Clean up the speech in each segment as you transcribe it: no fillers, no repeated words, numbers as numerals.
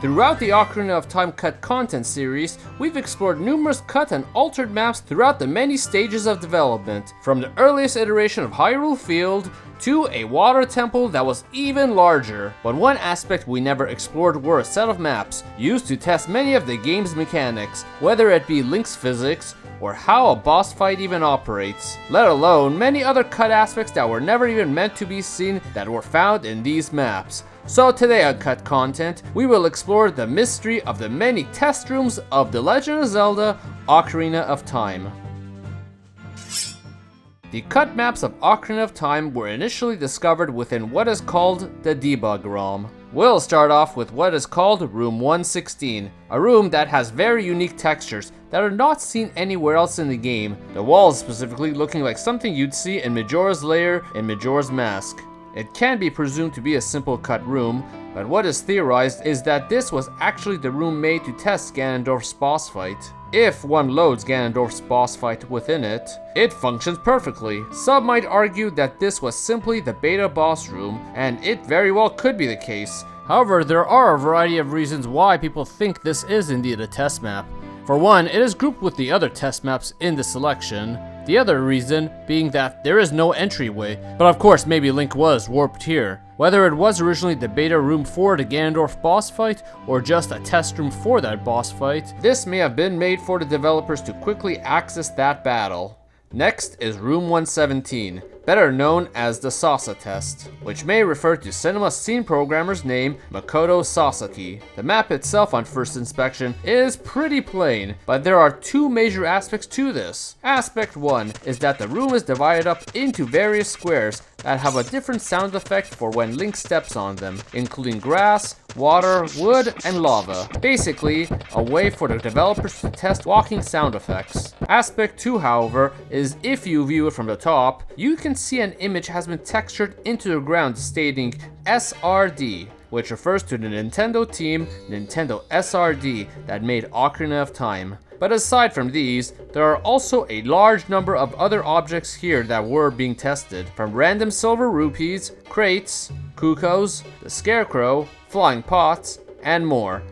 Throughout the Ocarina of Time cut content series, we've explored numerous cut and altered maps throughout the many stages of development, from the earliest iteration of Hyrule Field to a water temple that was even larger. But one aspect we never explored were a set of maps used to test many of the game's mechanics, whether it be Link's physics or how a boss fight even operates, let alone many other cut aspects that were never even meant to be seen that were found in these maps. So today on Cut Content, we will explore the mystery of the many test rooms of The Legend of Zelda: Ocarina of Time. The cut maps of Ocarina of Time were initially discovered within what is called the Debug ROM. We'll start off with what is called Room 116, a room that has very unique textures that are not seen anywhere else in the game, the walls specifically looking like something you'd see in Majora's Lair in Majora's Mask. It can be presumed to be a simple cut room, but what is theorized is that this was actually the room made to test Ganondorf's boss fight. If one loads Ganondorf's boss fight within it, it functions perfectly. Some might argue that this was simply the beta boss room, and it very well could be the case. However, there are a variety of reasons why people think this is indeed a test map. For one, it is grouped with the other test maps in the selection. The other reason being that there is no entryway, but of course maybe Link was warped here. Whether it was originally the beta room for the Ganondorf boss fight, or just a test room for that boss fight, this may have been made for the developers to quickly access that battle. Next is Room 117, better known as the Sasa test, which may refer to cinema scene programmer's name Makoto Sasaki. The map itself on first inspection is pretty plain, but there are two major aspects to this. Aspect 1 is that the room is divided up into various squares that have a different sound effect for when Link steps on them, including grass, water, wood, and lava. Basically, a way for the developers to test walking sound effects. Aspect 2, however, is if you view it from the top, you can see an image has been textured into the ground stating SRD, which refers to the Nintendo team Nintendo SRD that made Ocarina of Time. But aside from these, there are also a large number of other objects here that were being tested, from random silver rupees, crates, cuckoos, the scarecrow, flying pots, and more.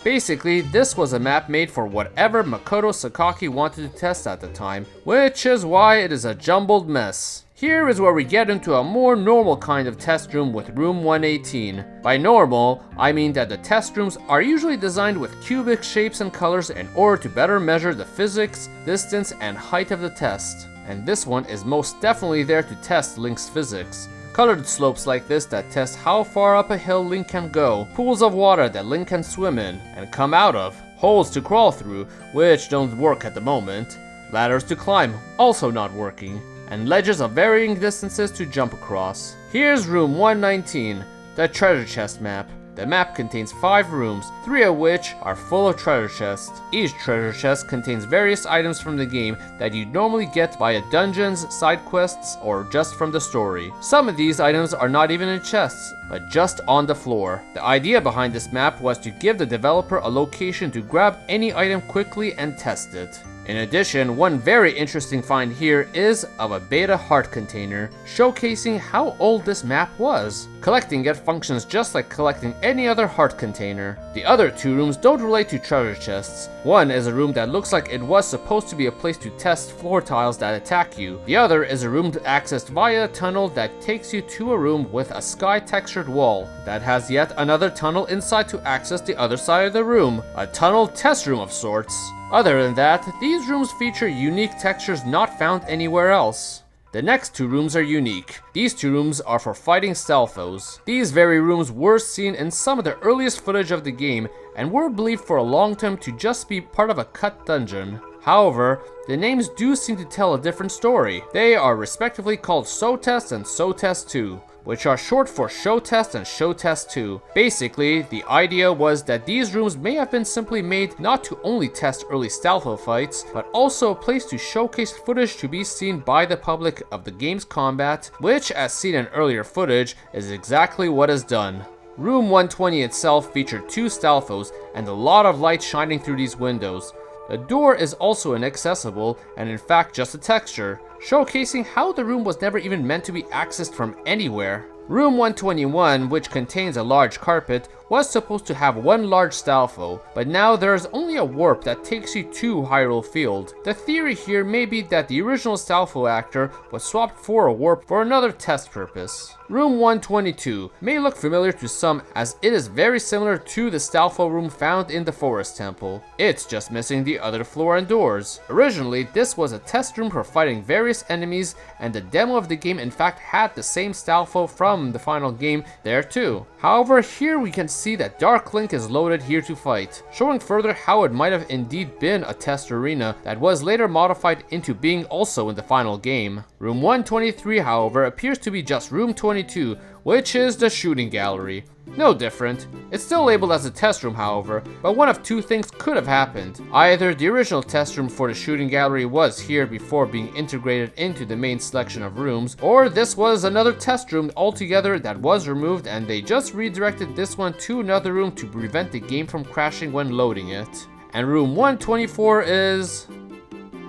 Basically, this was a map made for whatever Makoto Sasaki wanted to test at the time, which is why it is a jumbled mess. Here is where we get into a more normal kind of test room with Room 118. By normal, I mean that the test rooms are usually designed with cubic shapes and colors in order to better measure the physics, distance, and height of the test. And this one is most definitely there to test Link's physics. Colored slopes like this that test how far up a hill Link can go, pools of water that Link can swim in and come out of, holes to crawl through, which don't work at the moment, ladders to climb, also not working, and ledges of varying distances to jump across. Here's Room 119, the treasure chest map. The map contains 5 rooms, 3 of which are full of treasure chests. Each treasure chest contains various items from the game that you'd normally get via dungeons, side quests, or just from the story. Some of these items are not even in chests, but just on the floor. The idea behind this map was to give the developer a location to grab any item quickly and test it. In addition, one very interesting find here is of a beta heart container, showcasing how old this map was. Collecting it functions just like collecting any other heart container. The other 2 rooms don't relate to treasure chests. One is a room that looks like it was supposed to be a place to test floor tiles that attack you. The other is a room accessed via a tunnel that takes you to a room with a sky textured wall that has yet another tunnel inside to access the other side of the room, a tunnel test room of sorts. Other than that, these rooms feature unique textures not found anywhere else. The next 2 rooms are unique. These 2 rooms are for fighting Stalfos. These very rooms were seen in some of the earliest footage of the game and were believed for a long time to just be part of a cut dungeon. However, the names do seem to tell a different story. They are respectively called So Test and So Test 2, which are short for Show Test and Show Test 2. Basically, the idea was that these rooms may have been simply made not to only test early Stalfo fights, but also a place to showcase footage to be seen by the public of the game's combat, which, as seen in earlier footage, is exactly what is done. Room 120 itself featured 2 Stalfos and a lot of light shining through these windows. The door is also inaccessible and in fact just a texture, showcasing how the room was never even meant to be accessed from anywhere. Room 121, which contains a large carpet, was supposed to have one large Stalfo, but now there's only a warp that takes you to Hyrule Field. The theory here may be that the original Stalfo actor was swapped for a warp for another test purpose. Room 122 may look familiar to some as it is very similar to the Stalfo room found in the Forest Temple. It's just missing the other floor and doors. Originally, this was a test room for fighting various enemies, and the demo of the game in fact had the same Stalfo from the final game there too. However, here we can see that Dark Link is loaded here to fight, showing further how it might have indeed been a test arena that was later modified into being also in the final game. Room 123, however, appears to be just Room 22, which is the shooting gallery. No different. It's still labeled as a test room, however, but one of two things could have happened. Either the original test room for the shooting gallery was here before being integrated into the main selection of rooms, or this was another test room altogether that was removed and they just redirected this one to another room to prevent the game from crashing when loading it. And room 124 is...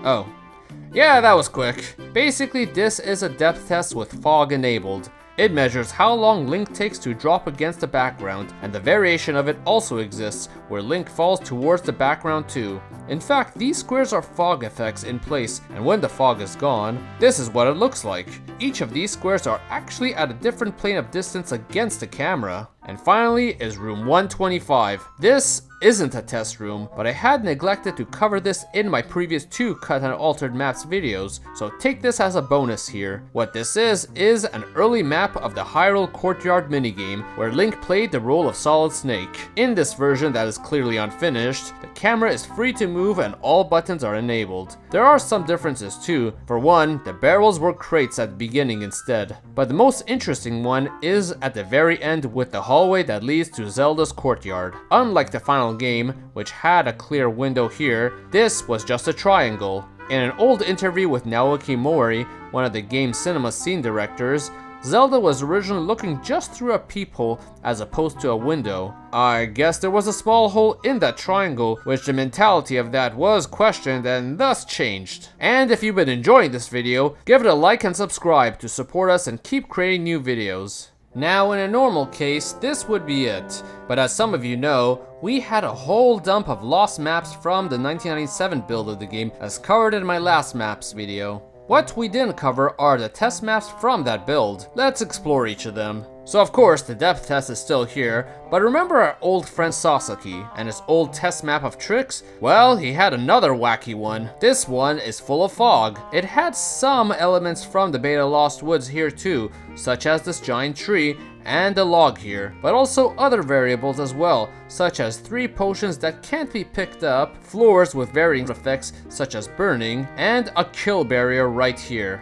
oh. Yeah, that was quick. Basically, this is a depth test with fog enabled. It measures how long Link takes to drop against the background, and the variation of it also exists, where Link falls towards the background too. In fact, these squares are fog effects in place, and when the fog is gone, this is what it looks like. Each of these squares are actually at a different plane of distance against the camera. And finally is room 125. This isn't a test room, but I had neglected to cover this in my previous 2 cut and altered maps videos, so take this as a bonus here. What this is an early map of the Hyrule Courtyard minigame, where Link played the role of Solid Snake. In this version that is clearly unfinished, the camera is free to move and all buttons are enabled. There are some differences too. For one, the barrels were crates at the beginning instead. But the most interesting one is at the very end with the hallway that leads to Zelda's courtyard. Unlike the final game, which had a clear window here, this was just a triangle. In an old interview with Naoki Mori, one of the game's cinema scene directors, Zelda was originally looking just through a peephole as opposed to a window. I guess there was a small hole in that triangle, which the mentality of that was questioned and thus changed. And if you've been enjoying this video, give it a like and subscribe to support us and keep creating new videos. Now, in a normal case, this would be it, but as some of you know, we had a whole dump of lost maps from the 1997 build of the game as covered in my last maps video. What we didn't cover are the test maps from that build. Let's explore each of them. So of course, the depth test is still here, but remember our old friend Sasaki and his old test map of tricks? Well, he had another wacky one. This one is full of fog. It had some elements from the Beta Lost Woods here too, such as this giant tree and a log here, but also other variables as well, such as 3 potions that can't be picked up, floors with varying effects such as burning, and a kill barrier right here.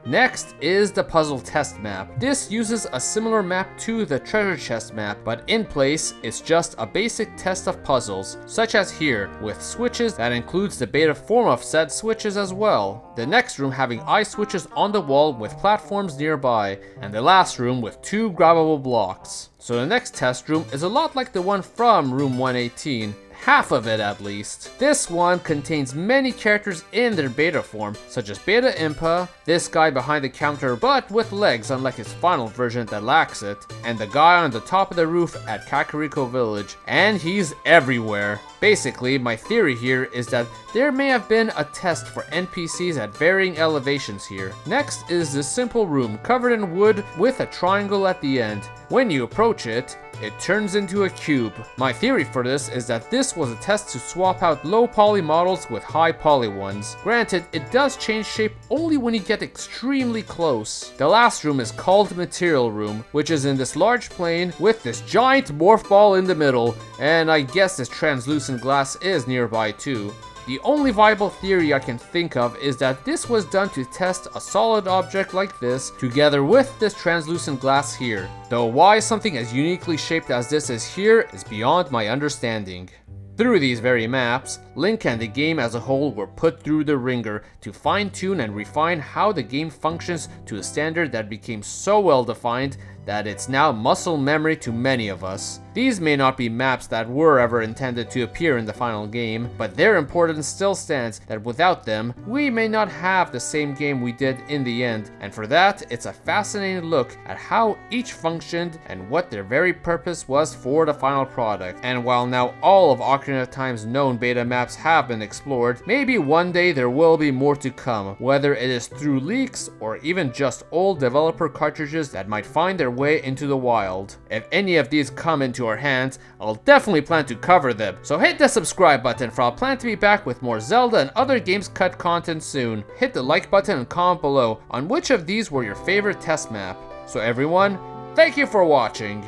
Next is the puzzle test map. This uses a similar map to the treasure chest map, but in place it's just a basic test of puzzles, such as here, with switches that includes the beta form of said switches as well. The next room having eye switches on the wall with platforms nearby, and the last room with 2 grabbable blocks. So the next test room is a lot like the one from room 118. Half of it at least. This one contains many characters in their beta form, such as Beta Impa, this guy behind the counter but with legs unlike his final version that lacks it, and the guy on the top of the roof at Kakariko Village, and he's everywhere. Basically, my theory here is that there may have been a test for NPCs at varying elevations here. Next is this simple room covered in wood with a triangle at the end. When you approach it, it turns into a cube. My theory for this is that this was a test to swap out low poly models with high poly ones. Granted, it does change shape only when you get extremely close. The last room is called Material Room, which is in this large plane with this giant morph ball in the middle, and I guess this translucent glass is nearby too. The only viable theory I can think of is that this was done to test a solid object like this together with this translucent glass here, though why something as uniquely shaped as this is here is beyond my understanding. Through these very maps, Link and the game as a whole were put through the ringer to fine-tune and refine how the game functions to a standard that became so well defined that it's now muscle memory to many of us. These may not be maps that were ever intended to appear in the final game, but their importance still stands that without them, we may not have the same game we did in the end, and for that, it's a fascinating look at how each functioned and what their very purpose was for the final product. And while now all of Ocarina of Time's known beta maps have been explored, maybe one day there will be more to come, whether it is through leaks or even just old developer cartridges that might find their way into the wild. If any of these come into our hands, I'll definitely plan to cover them, so hit the subscribe button for I'll plan to be back with more Zelda and other games cut content soon. Hit the like button and comment below on which of these were your favorite test map. So everyone, thank you for watching.